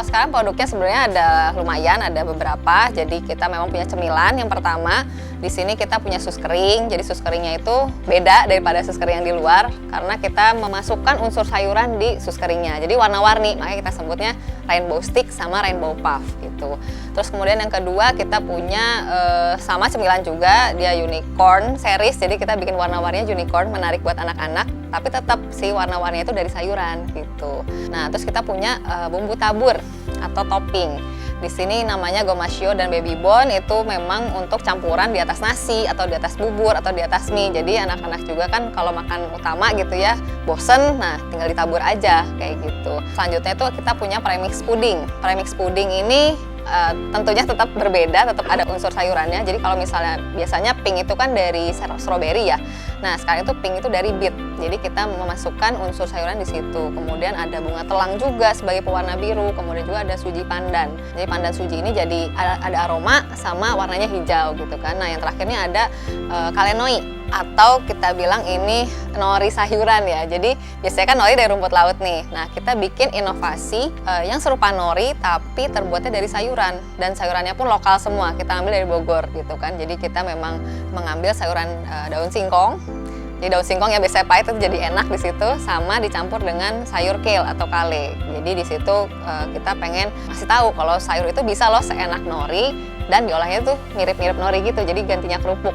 sekarang produknya sebenarnya ada lumayan, ada beberapa. Jadi kita memang punya cemilan. Yang pertama, di sini kita punya sus kering. Jadi sus keringnya itu beda daripada sus kering yang di luar karena kita memasukkan unsur sayuran di sus keringnya. Jadi warna-warni, makanya kita sebutnya rainbow stick sama rainbow puff gitu. Terus kemudian yang kedua kita punya sama cemilan juga, dia unicorn series. Jadi kita bikin warna-warninya unicorn, menarik buat anak-anak, tapi tetap sih warna-warninya itu dari sayuran gitu. Nah, terus kita punya bumbu tabur atau topping. Di sini namanya gomasio dan baby bone, itu memang untuk campuran di atas nasi atau di atas bubur atau di atas mie. Jadi anak-anak juga kan kalau makan utama gitu ya, bosen, nah tinggal ditabur aja kayak gitu. Selanjutnya itu kita punya premix pudding. Premix pudding ini tentunya tetap berbeda, tetap ada unsur sayurannya. Jadi kalau misalnya biasanya pink itu kan dari strawberry ya. Nah, sekarang itu pink itu dari beet. Jadi kita memasukkan unsur sayuran di situ. Kemudian ada bunga telang juga sebagai pewarna biru. Kemudian juga ada suji pandan. Jadi pandan suji ini jadi ada aroma sama warnanya hijau gitu kan. Nah, yang terakhirnya ada kalenoi atau kita bilang ini nori sayuran ya. Jadi biasanya kan nori dari rumput laut nih. Nah, kita bikin inovasi yang serupa nori tapi terbuatnya dari sayuran, dan sayurannya pun lokal semua. Kita ambil dari Bogor gitu kan. Jadi kita memang mengambil sayuran daun singkong. Jadi daun singkong yang biasanya pahit itu jadi enak di situ, sama dicampur dengan sayur kale atau kale. Jadi di situ kita pengen ngasih tahu kalau sayur itu bisa loh seenak nori, dan diolahnya tuh mirip-mirip nori gitu. Jadi gantinya kerupuk.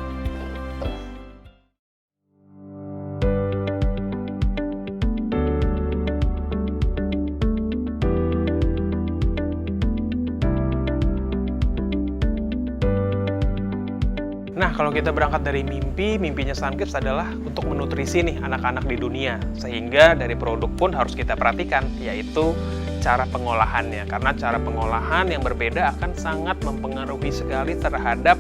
Nah, kalau kita berangkat dari mimpinya Suncrips adalah untuk menutrisi nih anak-anak di dunia. Sehingga dari produk pun harus kita perhatikan, yaitu cara pengolahannya. Karena cara pengolahan yang berbeda akan sangat mempengaruhi sekali terhadap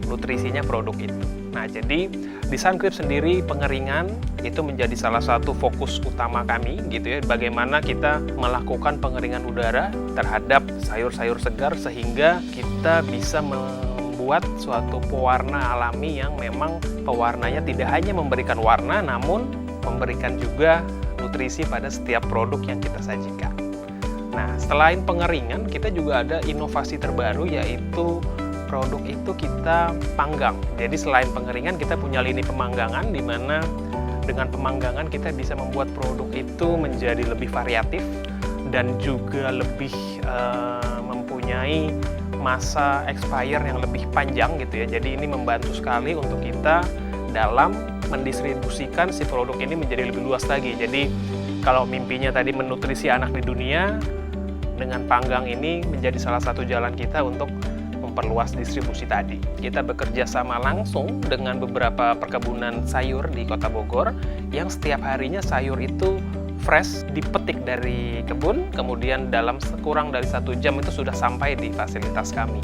nutrisinya produk itu. Nah, jadi di Suncrips sendiri pengeringan itu menjadi salah satu fokus utama kami gitu ya. Bagaimana kita melakukan pengeringan udara terhadap sayur-sayur segar sehingga kita bisa membuat suatu pewarna alami yang memang pewarnanya tidak hanya memberikan warna, namun memberikan juga nutrisi pada setiap produk yang kita sajikan. Nah, selain pengeringan, kita juga ada inovasi terbaru, yaitu produk itu kita panggang. Jadi selain pengeringan, kita punya lini pemanggangan, di mana dengan pemanggangan kita bisa membuat produk itu menjadi lebih variatif dan juga lebih mempunyai masa expire yang lebih panjang gitu ya. Jadi ini membantu sekali untuk kita dalam mendistribusikan si produk ini menjadi lebih luas lagi. Jadi kalau mimpinya tadi menutrisi anak di dunia, dengan panggang ini menjadi salah satu jalan kita untuk memperluas distribusi tadi. Kita bekerja sama langsung dengan beberapa perkebunan sayur di Kota Bogor yang setiap harinya sayur itu fresh, dipetik dari kebun, kemudian dalam kurang dari 1 jam itu sudah sampai di fasilitas kami.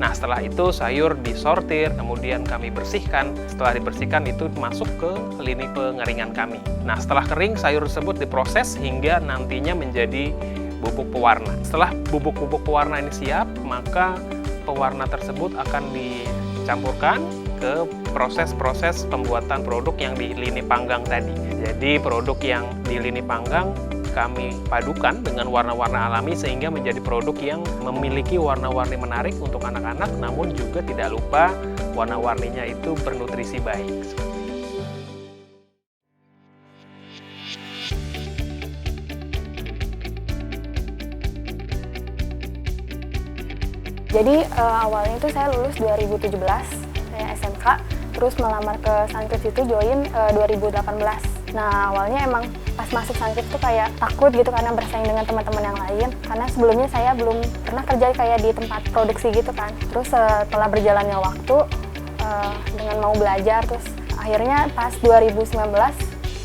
Nah, setelah itu sayur disortir, kemudian kami bersihkan. Setelah dibersihkan itu masuk ke lini pengeringan kami. Nah, setelah kering, sayur tersebut diproses hingga nantinya menjadi bubuk pewarna. Setelah bubuk-bubuk pewarna ini siap, maka pewarna tersebut akan dicampurkan ke proses-proses pembuatan produk yang di lini panggang tadi. Jadi produk yang di lini panggang kami padukan dengan warna-warna alami sehingga menjadi produk yang memiliki warna-warni menarik untuk anak-anak, namun juga tidak lupa warna-warninya itu bernutrisi baik. Jadi awalnya itu saya lulus 2017, saya SMK, terus melamar ke Suncrips itu join 2018. Nah, awalnya emang pas masuk Suncrips tuh kayak takut gitu karena bersaing dengan teman-teman yang lain. Karena sebelumnya saya belum pernah kerja kayak di tempat produksi gitu kan. Terus setelah berjalannya waktu, dengan mau belajar, terus akhirnya pas 2019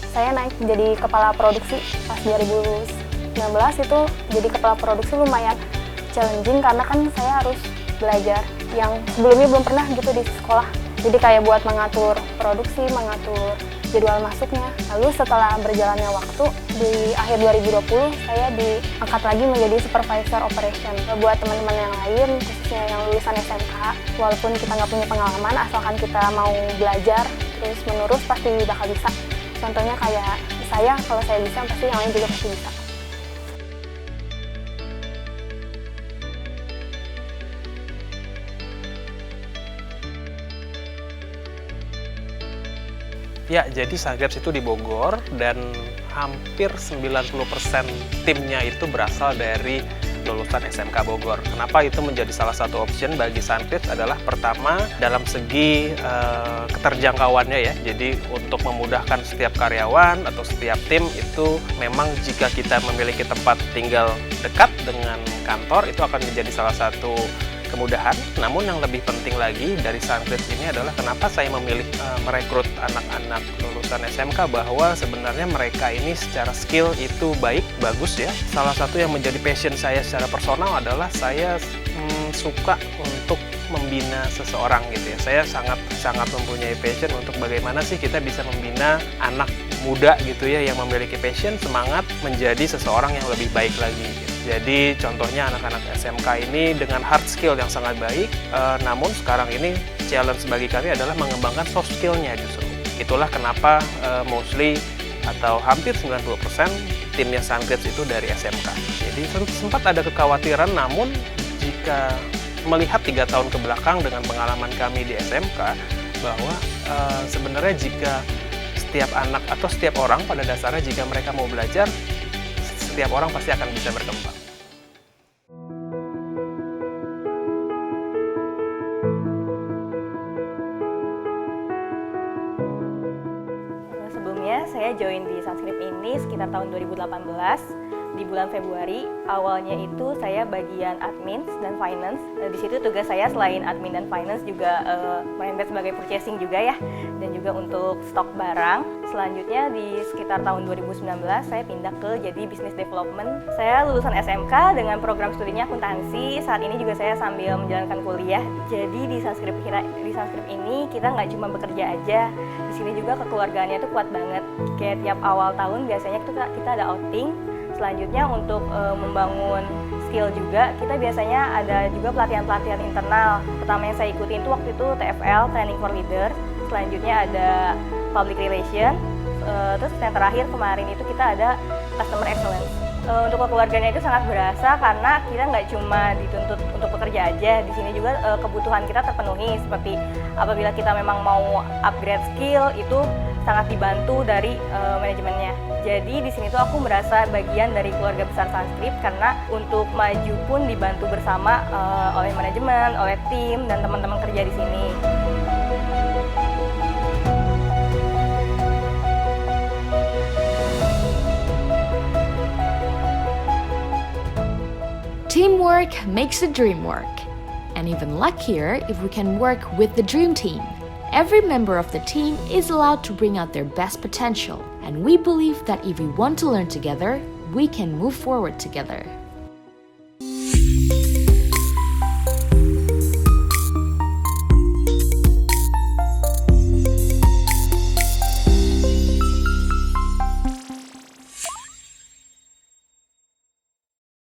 saya naik jadi kepala produksi. Pas 2019 itu jadi kepala produksi lumayan challenging karena kan saya harus belajar yang sebelumnya belum pernah gitu di sekolah. Jadi kayak buat mengatur produksi, mengatur jadwal masuknya. Lalu setelah berjalannya waktu, di akhir 2020 saya diangkat lagi menjadi supervisor operation. Buat teman-teman yang lain, khususnya yang lulusan SMK, walaupun kita nggak punya pengalaman, asalkan kita mau belajar terus menerus pasti bakal bisa. Contohnya kayak saya, kalau saya bisa pasti yang lain juga pasti bisa. Ya, jadi Sangkrips itu di Bogor dan hampir 90% timnya itu berasal dari lulusan SMK Bogor. Kenapa itu menjadi salah satu option bagi Sangkrips adalah pertama dalam segi keterjangkauannya ya. Jadi untuk memudahkan setiap karyawan atau setiap tim itu memang jika kita memiliki tempat tinggal dekat dengan kantor itu akan menjadi salah satu kemudahan. Namun yang lebih penting lagi dari Sangkrips ini adalah kenapa saya memilih merekrut anak-anak lulusan SMK, bahwa sebenarnya mereka ini secara skill itu bagus ya. Salah satu yang menjadi passion saya secara personal adalah saya suka untuk membina seseorang gitu ya. Saya sangat mempunyai passion untuk bagaimana sih kita bisa membina anak muda gitu ya yang memiliki passion, semangat menjadi seseorang yang lebih baik lagi gitu. Jadi contohnya anak-anak SMK ini dengan hard skill yang sangat baik, namun sekarang ini challenge bagi kami adalah mengembangkan soft skill-nya justru. Itulah kenapa mostly atau hampir 90% timnya Sangkrips itu dari SMK. Jadi sempat ada kekhawatiran, namun jika melihat 3 tahun ke belakang dengan pengalaman kami di SMK, bahwa sebenarnya jika setiap anak atau setiap orang pada dasarnya jika mereka mau belajar, setiap orang pasti akan bisa berkembang. Sebelumnya saya join di Sangkrips ini sekitar tahun 2018. Di bulan Februari, awalnya itu saya bagian admin dan finance. Di situ tugas saya selain admin dan finance juga merembet sebagai purchasing juga ya, dan juga untuk stok barang. Selanjutnya di sekitar tahun 2019 saya pindah ke jadi business development. Saya lulusan SMK dengan program studinya akuntansi. Saat ini juga saya sambil menjalankan kuliah. Jadi di Sangkrips ini kita nggak cuma bekerja aja. Di sini juga kekeluargaannya itu kuat banget. Kayak tiap awal tahun biasanya kita ada outing. Selanjutnya untuk membangun skill juga, kita biasanya ada juga pelatihan-pelatihan internal. Pertama yang saya ikutin itu waktu itu TFL, Training for Leader. Selanjutnya ada Public Relation. Terus yang terakhir kemarin itu kita ada Customer Excellence. Untuk keluarganya itu sangat berasa karena kita nggak cuma dituntut untuk bekerja aja. Di sini juga kebutuhan kita terpenuhi, seperti apabila kita memang mau upgrade skill itu sangat dibantu dari manajemennya. Jadi di sini tuh aku merasa bagian dari keluarga besar Sangkrips karena untuk maju pun dibantu bersama oleh manajemen, oleh tim dan teman-teman kerja di sini. Teamwork makes the dream work. And even luckier if we can work with the dream team. Every member of the team is allowed to bring out their best potential, and we believe that if we want to learn together, we can move forward together.